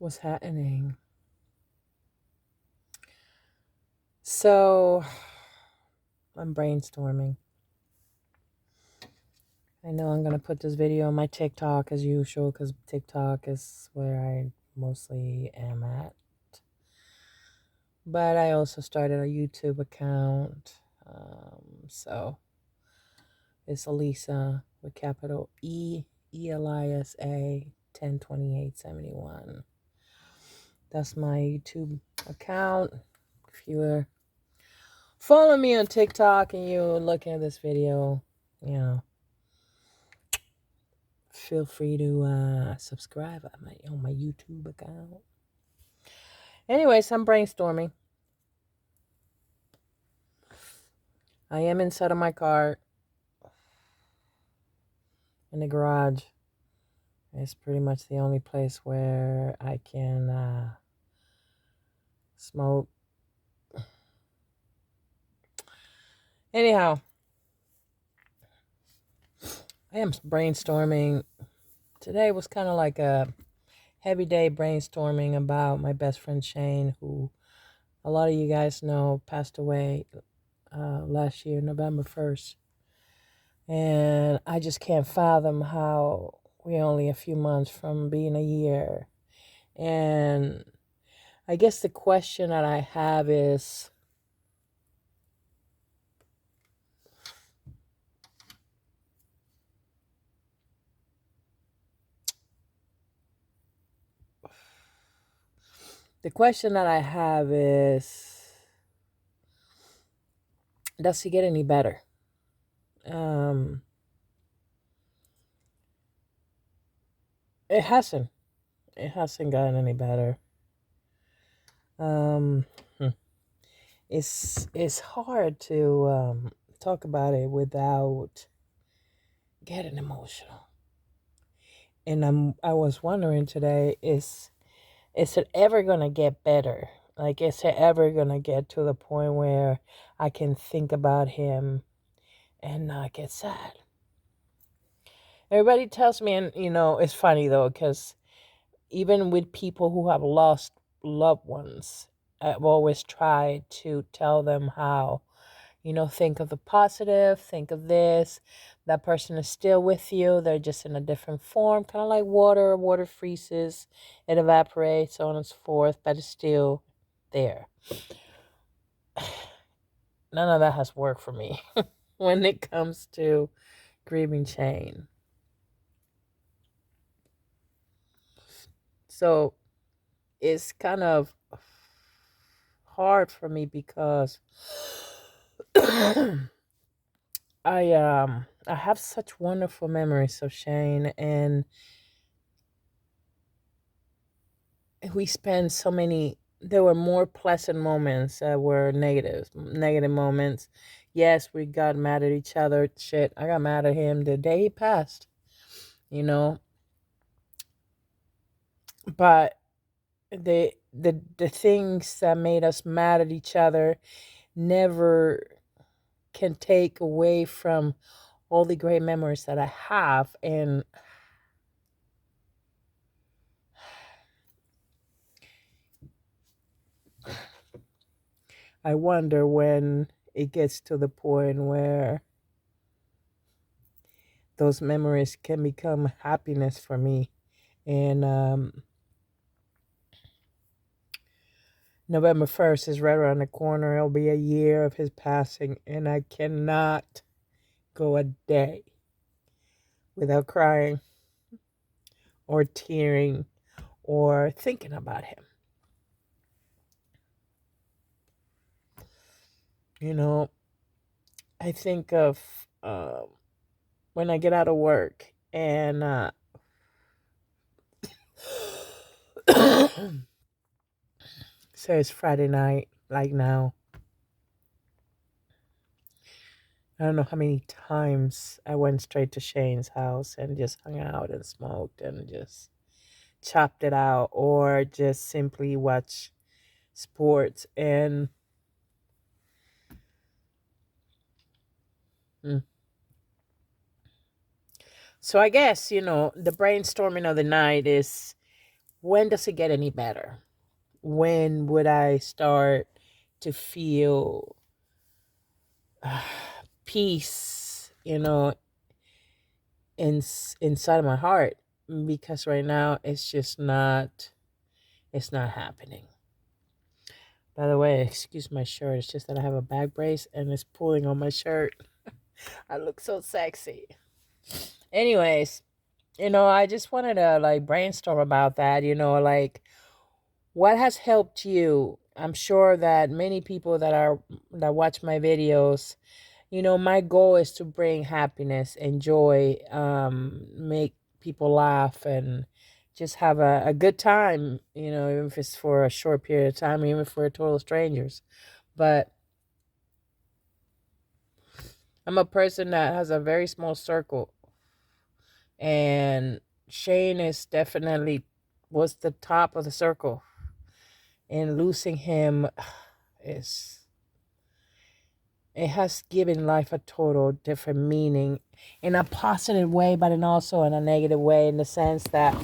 what's happening. So, I'm brainstorming. I know I'm going to put this video on my TikTok as usual because TikTok is where I mostly am at. But I also started a YouTube account. So, it's Elisa with capital Elisa 102871. That's my YouTube account. If you're following me on TikTok and you're looking at this video, feel free to subscribe on my YouTube account. Anyways, I'm brainstorming. I am inside of my car in the garage. It's pretty much the only place where I can smoke. Anyhow, I am brainstorming. Today was kind of like a heavy day brainstorming about my best friend Shane, who a lot of you guys know passed away last year, November 1st. And I just can't fathom how we're only a few months from being a year. And I guess the question that I have is, does he get any better? It hasn't. It hasn't gotten any better. Um, it's hard to talk about it without getting emotional. And I was wondering today, is it ever gonna get better? Like, is it ever gonna get to the point where I can think about him and not get sad? Everybody tells me, and it's funny though, because even with people who have lost loved ones, I've always tried to tell them how, think of the positive, think of this. That person is still with you. They're just in a different form, kind of like water. Water freezes, it evaporates, so on and so forth, but it's still there. None of that has worked for me when it comes to grieving Shane. So it's kind of hard for me because I have such wonderful memories of Shane, and we spent so many. There were more pleasant moments that were negative moments. Yes, we got mad at each other. Shit, I got mad at him the day he passed. But the things that made us mad at each other never can take away from all the great memories that I have. And I wonder when it gets to the point where those memories can become happiness for me. And November 1st is right around the corner. It'll be a year of his passing, and I cannot go a day without crying or tearing or thinking about him. I think of when I get out of work and so it's Friday night, like now. I don't know how many times I went straight to Shane's house and just hung out and smoked and just chopped it out, or just simply watch sports. And so I guess, the brainstorming of the night is when does it get any better? When would I start to feel peace, inside of my heart? Because right now it's not happening. By the way, excuse my shirt. It's just that I have a back brace and it's pulling on my shirt. I look so sexy. Anyways, I just wanted to like brainstorm about that, like what has helped you. I'm sure that many people that watch my videos, my goal is to bring happiness and joy, make people laugh and just have a good time, even if it's for a short period of time, even if we're total strangers. But I'm a person that has a very small circle, and Shane is definitely was the top of the circle, and losing him is it has given life a total different meaning in a positive way, but in also in a negative way, in the sense that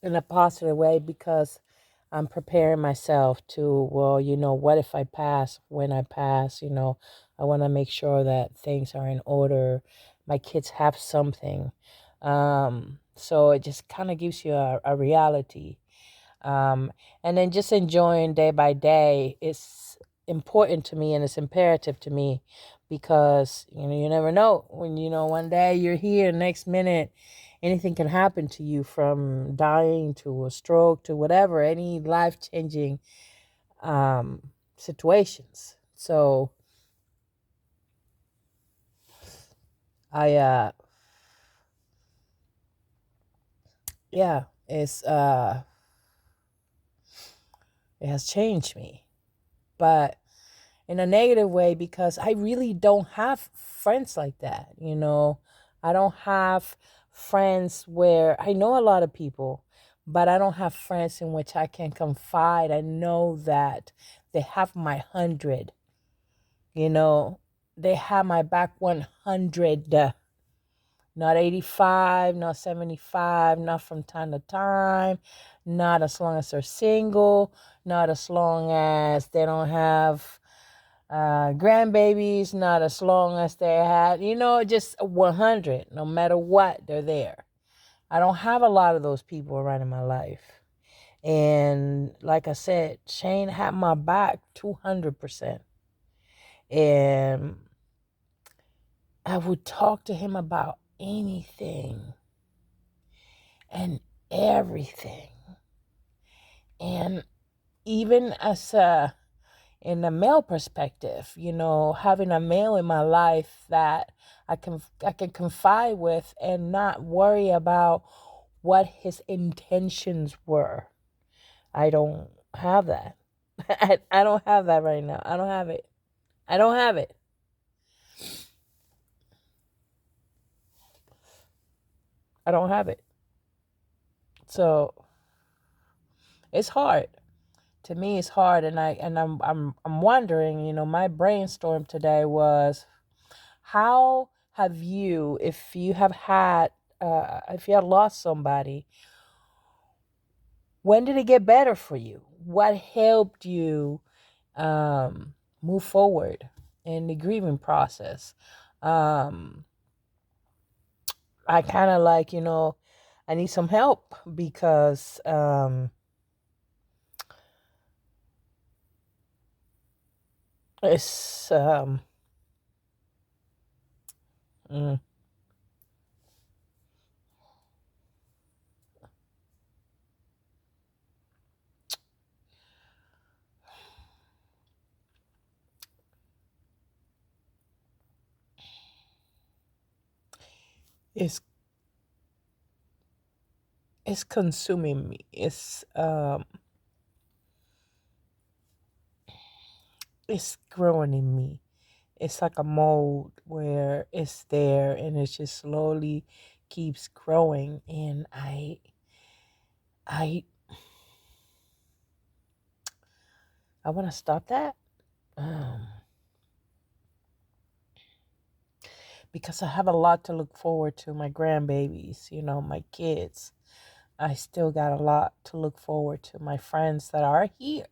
in a positive way because I'm preparing myself to, well, what if I pass? When I pass, I want to make sure that things are in order. My kids have something. So it just kind of gives you a reality. And then just enjoying day by day is important to me and it's imperative to me because, you never know when, one day you're here, next minute, anything can happen to you, from dying to a stroke to whatever, any life-changing situations. So I, yeah, it has changed me, but in a negative way because I really don't have friends like that. I don't have friends where I know a lot of people, but I don't have friends in which I can confide. I know that they have my 100, they have my back 100, not 85, not 75, not from time to time, not as long as they're single, not as long as they don't have grandbabies, not as long as they had, just 100, no matter what, they're there. I don't have a lot of those people around in my life. And like I said, Shane had my back 200%. And I would talk to him about anything and everything. And even as in a male perspective, having a male in my life that I can confide with and not worry about what his intentions were. I don't have that. I don't have that right now. I don't have it. I don't have it. I don't have it. So it's hard. To me it's hard, and I'm wondering, my brainstorm today was, how have you, if you have had, if you have lost somebody, when did it get better for you? What helped you move forward in the grieving process? Um, I kind of like, I need some help because it's mm, it's it's consuming me. It's growing in me. It's like a mold where it's there and it just slowly keeps growing, and I I want to stop that, um, because I have a lot to look forward to. My grandbabies, my kids. I still got a lot to look forward to. My friends that are here.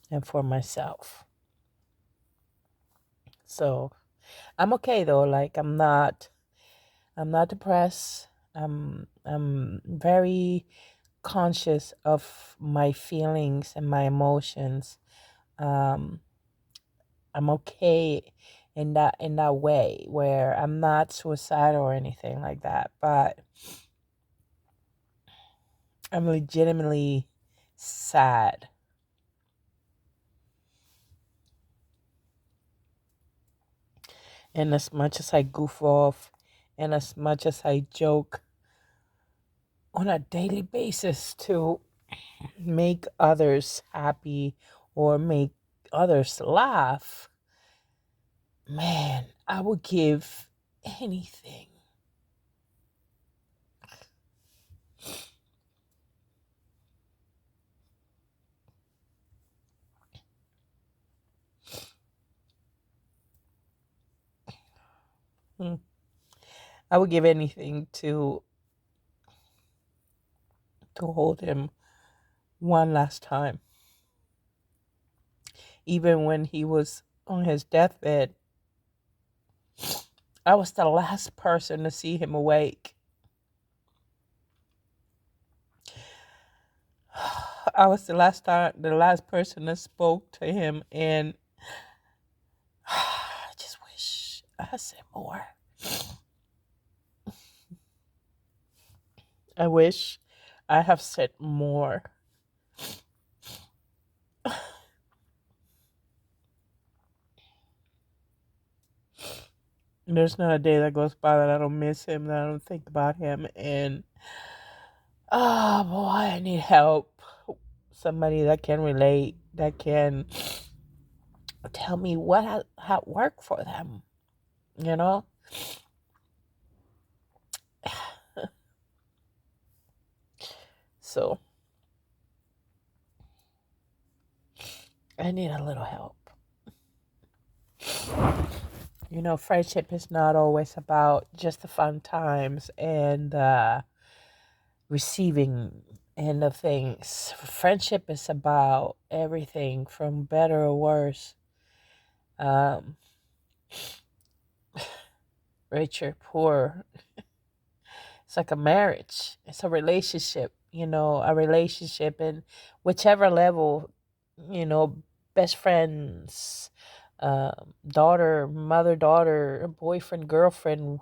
And for myself. So I'm okay though. Like I'm not depressed. I'm very conscious of my feelings and my emotions. Um, I'm okay in that way where I'm not suicidal or anything like that, but I'm legitimately sad. And as much as I goof off and as much as I joke on a daily basis to make others happy or make others laugh, man, I would give anything. Hmm. I would give anything to hold him one last time. Even when he was on his deathbed, I was the last person to see him awake. I was the last person that spoke to him, and I just wish I said more. I wish I have said more. There's not a day that goes by that I don't miss him, that I don't think about him, and oh boy, I need help. Somebody that can relate, that can tell me how worked for them, you know? So I need a little help. Friendship is not always about just the fun times and receiving end of things. Friendship is about everything from better or worse, um, rich or poor. It's like a marriage. It's a relationship, a relationship in whichever level, best friends, daughter, mother, daughter, boyfriend, girlfriend,